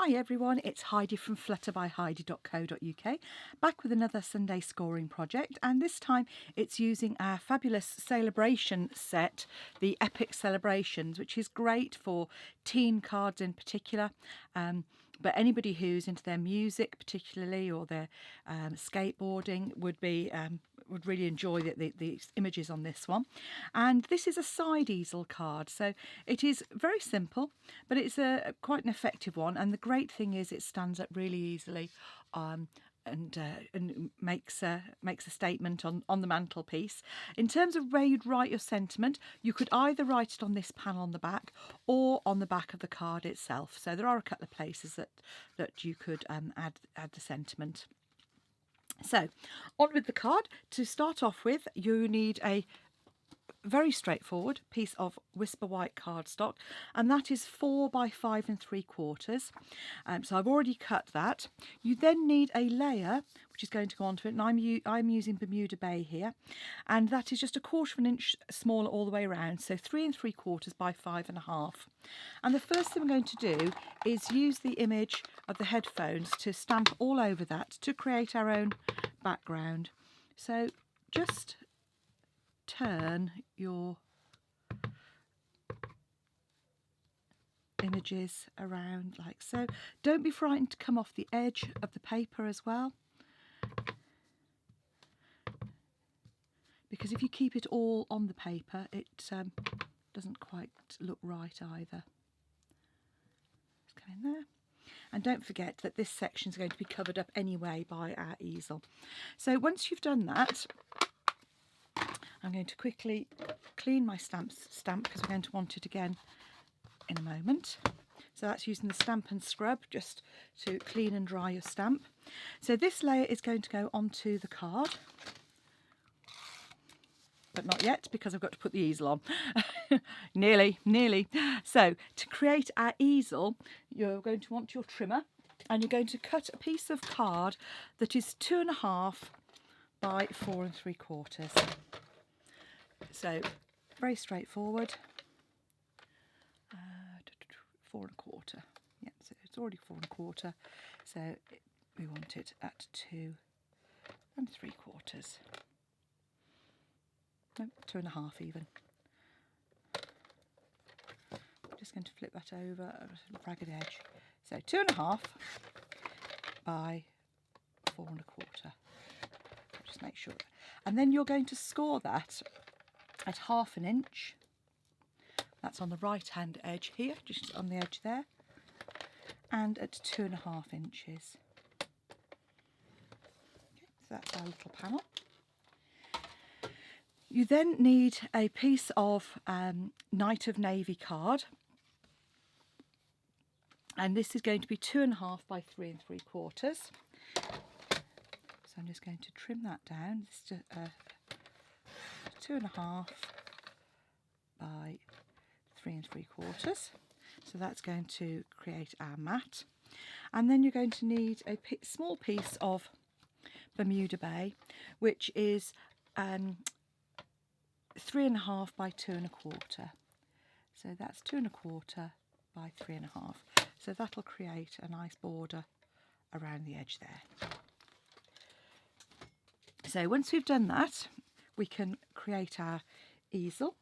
Hi everyone, it's Heidi from flutterbyheidi.co.uk, back with another Sunday scoring project, and this time it's using our fabulous celebration set, the Epic Celebrations, which is great for teen cards in particular, but anybody who's into their music particularly or their skateboarding would really enjoy the images on this one. And this is a side easel card, so it is very simple, but it's quite an effective one, and the great thing is it stands up really easily and makes a statement on the mantelpiece. In terms of where you'd write your sentiment, you could either write it on this panel on the back or on the back of the card itself. So there are a couple of places that you could add the sentiment. So on with the card. To start off with, you need a very straightforward piece of Whisper White cardstock, and that is 4 by 5 3/4. So I've already cut that. You then need a layer which is going to go onto it, and I'm using Bermuda Bay here, and that is just 1/4 of an inch smaller all the way around, so 3 3/4 by 5 1/2. And the first thing I'm going to do is use the image of the headphones to stamp all over that to create our own background. So just turn your images around like so. Don't be frightened to come off the edge of the paper as well, because if you keep it all on the paper it doesn't quite look right either. Just come in there. And don't forget that this section is going to be covered up anyway by our easel. So once you've done that, I'm going to quickly clean my stamp because we're going to want it again in a moment. So that's using the Stamp and Scrub just to clean and dry your stamp. So this layer is going to go onto the card, but not yet because I've got to put the easel on. Nearly. So to create our easel, you're going to want your trimmer, and you're going to cut a piece of card that is 2 1/2 by 4 3/4. So very straightforward. 4 1/4. Yeah, so it's already 4 1/4. So we want it at 2 3/4. No, 2 1/2 even. I'm just going to flip that over a ragged edge. So 2 1/2 by 4 1/4. Just make sure. And then you're going to score that at 1/2 inch. That's on the right hand edge here, just on the edge there, and at 2 1/2 inches. Okay, so that's our little panel. You then need a piece of Night of Navy card, and this is going to be 2 1/2 by 3 3/4. So I'm just going to trim that down. This is 2 1/2 by 3 3/4. So that's going to create our mat. And then you're going to need a small piece of Bermuda Bay, which is 3 1/2 by 2 1/4. So that's 2 1/4 by 3 1/2. So that'll create a nice border around the edge there. So once we've done that, we can create our easel,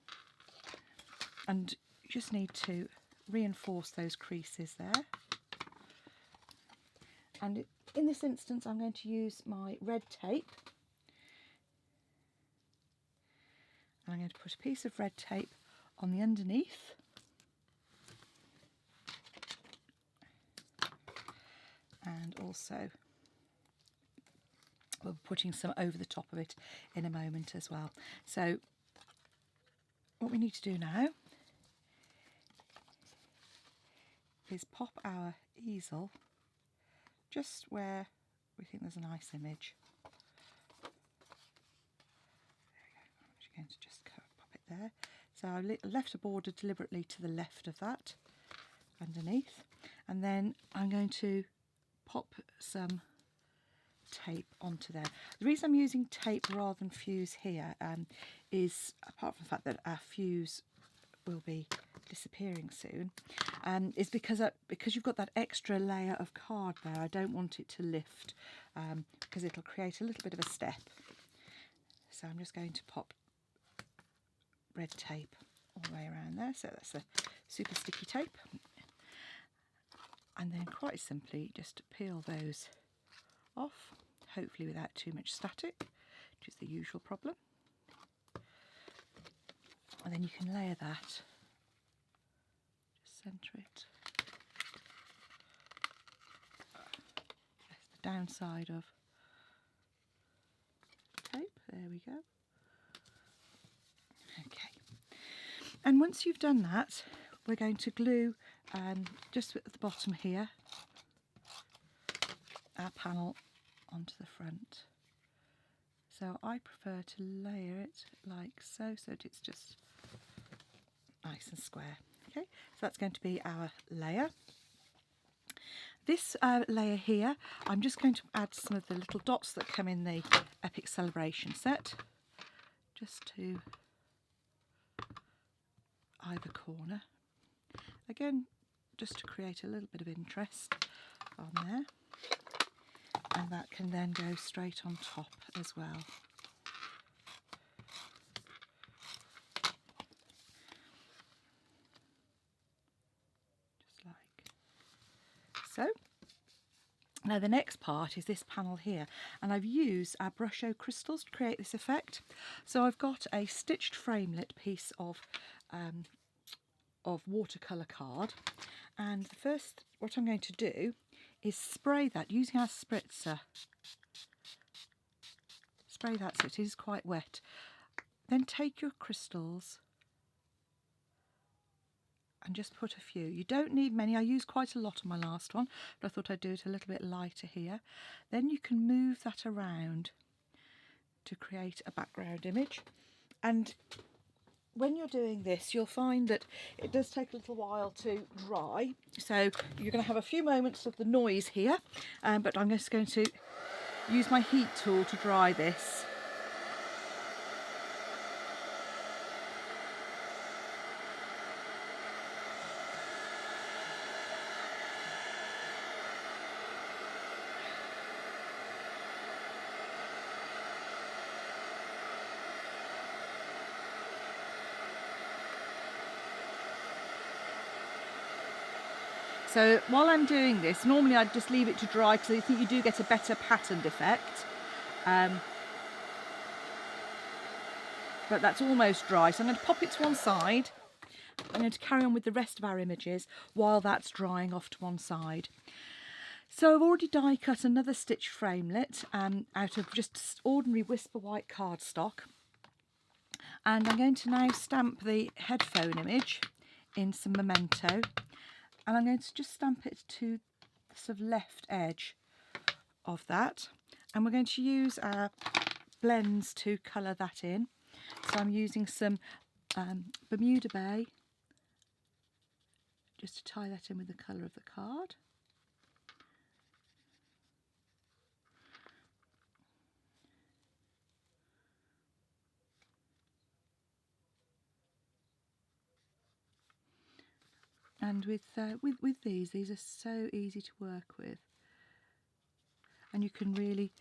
and you just need to reinforce those creases there. And in this instance I'm going to use my red tape, and I'm going to put a piece of red tape on the underneath, and also we'll be putting some over the top of it in a moment as well. So what we need to do now is pop our easel just where we think there's a nice image. There we go. I'm going to just pop it there. So I left a border deliberately to the left of that underneath, and then I'm going to pop some tape onto there. The reason I'm using tape rather than fuse here is, apart from the fact that our fuse will be disappearing soon, is because you've got that extra layer of card there. I don't want it to lift because it'll create a little bit of a step. So I'm just going to pop red tape all the way around there. So that's a super sticky tape. And then quite simply just peel those off, hopefully without too much static, which is the usual problem. And then you can layer that, just centre it. That's the downside of tape, there we go. Okay, and once you've done that, we're going to glue just at the bottom here our panel onto the front. So I prefer to layer it like so, so that it's just nice and square. Okay, so that's going to be our layer. This layer here, I'm just going to add some of the little dots that come in the Epic Celebration set, just to either corner. Again, just to create a little bit of interest on there. And that can then go straight on top as well. Just like so. Now the next part is this panel here, and I've used our Brusho crystals to create this effect. So I've got a stitched framelit piece of watercolour card, and first what I'm going to do is spray that using our spritzer. Spray that so it is quite wet. Then take your crystals and just put a few. You don't need many. I used quite a lot on my last one, but I thought I'd do it a little bit lighter here. Then you can move that around to create a background image. And when you're doing this, you'll find that it does take a little while to dry. So you're going to have a few moments of the noise here, but I'm just going to use my heat tool to dry this. So while I'm doing this, normally I'd just leave it to dry because I think you do get a better patterned effect. But that's almost dry, so I'm going to pop it to one side. I'm going to carry on with the rest of our images while that's drying off to one side. So I've already die cut another stitch framelit out of just ordinary Whisper White cardstock. And I'm going to now stamp the headphone image in some Memento. And I'm going to just stamp it to the sort of left edge of that. And we're going to use our blends to colour that in. So I'm using some Bermuda Bay just to tie that in with the colour of the card. And with these are so easy to work with, and you can really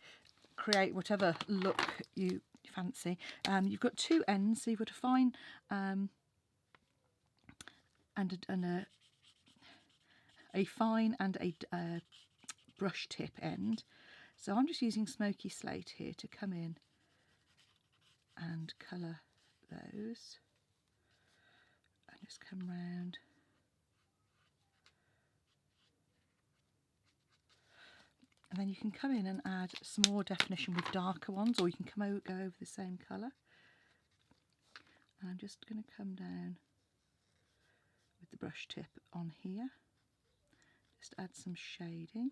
create whatever look you fancy. You've got two ends, so you've got a fine and a fine and a brush tip end. So I'm just using Smoky Slate here to come in and colour those, and just come round. And then you can come in and add some more definition with darker ones, or you can go over the same colour. And I'm just going to come down with the brush tip on here, just add some shading.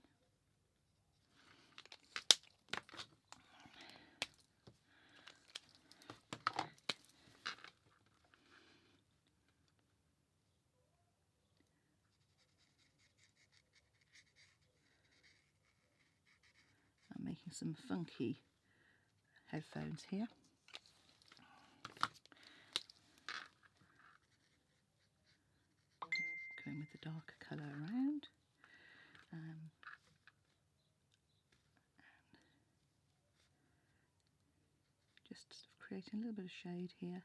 I'm making some funky headphones here. Going with the darker just creating a little bit of shade here.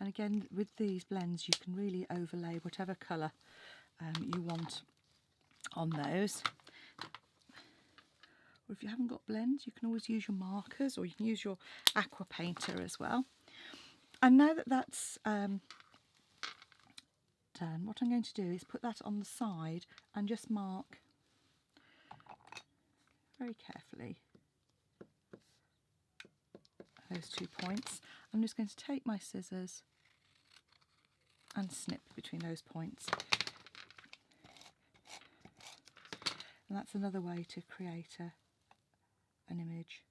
And again, with these blends, you can really overlay whatever colour you want on those. Or if you haven't got blends, you can always use your markers, or you can use your aqua painter as well. And now that that's done, what I'm going to do is put that on the side and just mark very carefully those 2 points. I'm just going to take my scissors and snip between those points. And that's another way to create an image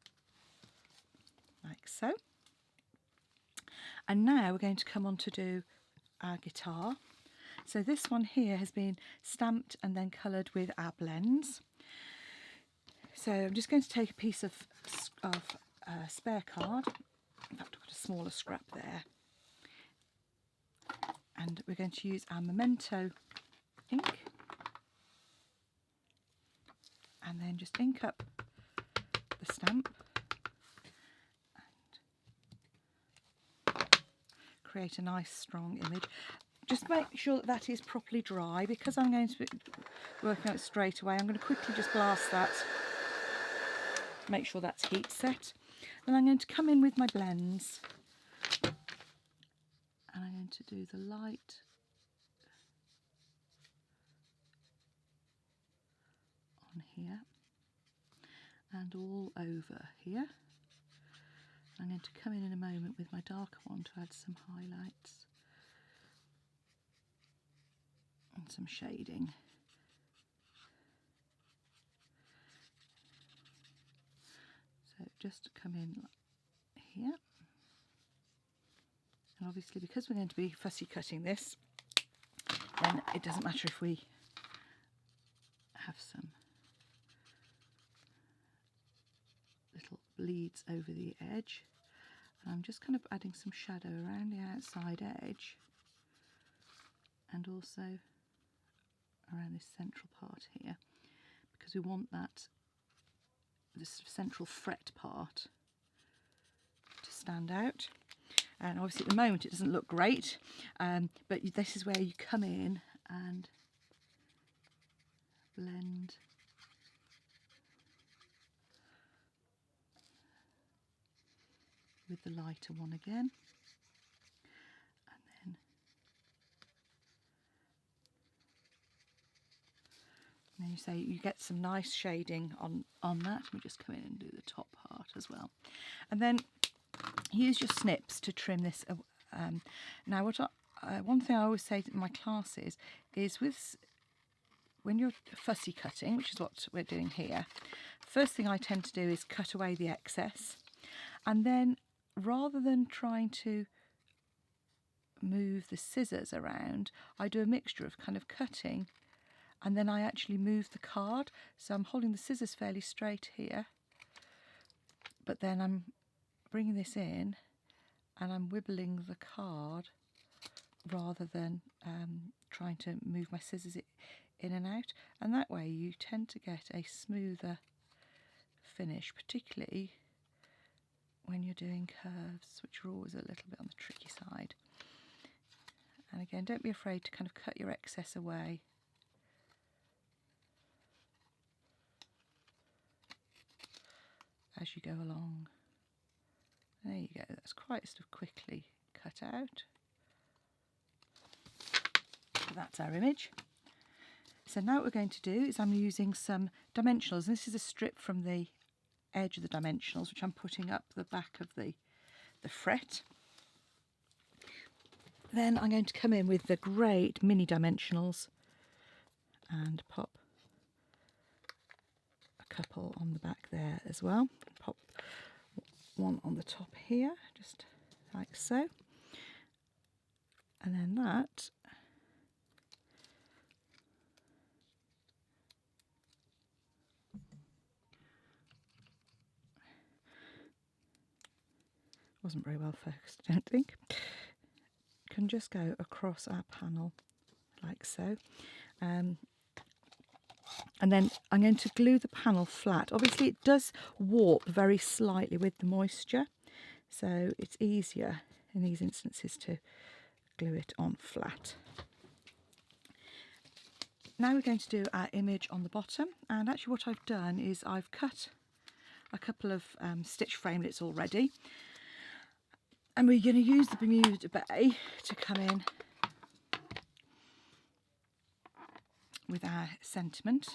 like so. And now we're going to come on to do our guitar. So this one here has been stamped and then coloured with our blends. So I'm just going to take a piece of spare card. In fact, I've got a smaller scrap there. And we're going to use our Memento ink. And then just ink up the stamp. And create a nice strong image. Just make sure that that is properly dry, because I'm going to be working on it straight away. I'm going to quickly just blast that, make sure that's heat set. Then I'm going to come in with my blends, and I'm going to do the light on here and all over here. I'm going to come in a moment with my darker one to add some highlights and some shading. So just come in here. And obviously, because we're going to be fussy cutting this, then it doesn't matter if we have some little bleeds over the edge. And I'm just kind of adding some shadow around the outside edge and also around this central part here, because we want this central fret part to stand out. And obviously at the moment it doesn't look great, but this is where you come in and blend with the lighter one again. And then you say you get some nice shading on that. We just come in and do the top part as well. And then use your snips to trim this. Now, one thing I always say to my classes is when you're fussy cutting, which is what we're doing here, first thing I tend to do is cut away the excess. And then rather than trying to move the scissors around, I do a mixture of kind of cutting, and then I actually move the card. So I'm holding the scissors fairly straight here, but then I'm bringing this in and I'm wibbling the card rather than trying to move my scissors in and out. And that way you tend to get a smoother finish, particularly when you're doing curves, which are always a little bit on the tricky side. And again, don't be afraid to kind of cut your excess away. As you go along. There you go, that's quite sort of quickly cut out. So that's our image. So now what we're going to do is I'm using some dimensionals. This is a strip from the edge of the dimensionals, which I'm putting up the back of the fret. Then I'm going to come in with the great mini dimensionals and pop a couple on the back there as well. Pop one on the top here, just like so. And then that wasn't very well focused, I don't think. Can just go across our panel like so. And then I'm going to glue the panel flat. Obviously it does warp very slightly with the moisture, so it's easier in these instances to glue it on flat. Now we're going to do our image on the bottom, and actually what I've done is I've cut a couple of stitch framelits already, and we're going to use the Bermuda Bay to come in with our sentiment,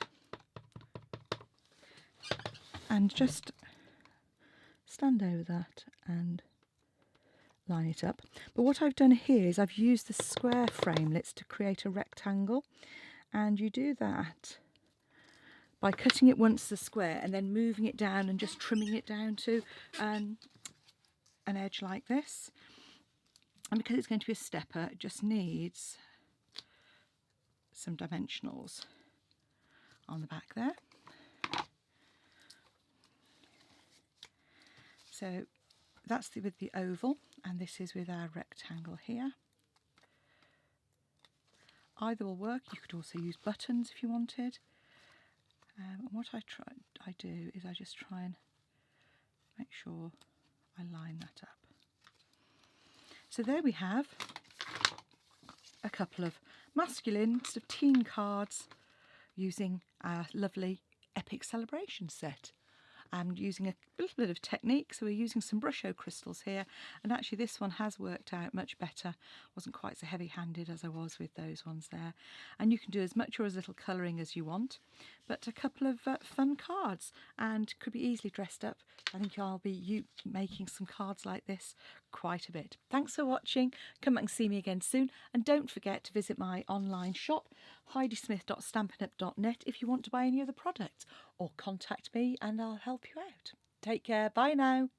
and just stand over that and line it up. But what I've done here is I've used the square framelits to create a rectangle, and you do that by cutting it once the square and then moving it down and just trimming it down to an edge like this. And because it's going to be a stepper, it just needs some dimensionals on the back there. So that's with the oval, and this is with our rectangle here. Either will work. You could also use buttons if you wanted. And what I do is I just try and make sure I line that up. So there we have a couple of masculine sort of teen cards using our lovely Epic Celebration set. I'm using a little bit of technique, so we're using some Brusho crystals here, and actually this one has worked out much better. Wasn't quite so heavy-handed as I was with those ones there. And you can do as much or as little colouring as you want, but a couple of fun cards, and could be easily dressed up. I think I'll be making some cards like this quite a bit. Thanks for watching. Come back and see me again soon, and don't forget to visit my online shop, heidismith.stampinup.net, if you want to buy any of the products, or contact me and I'll help you out. Take care. Bye now.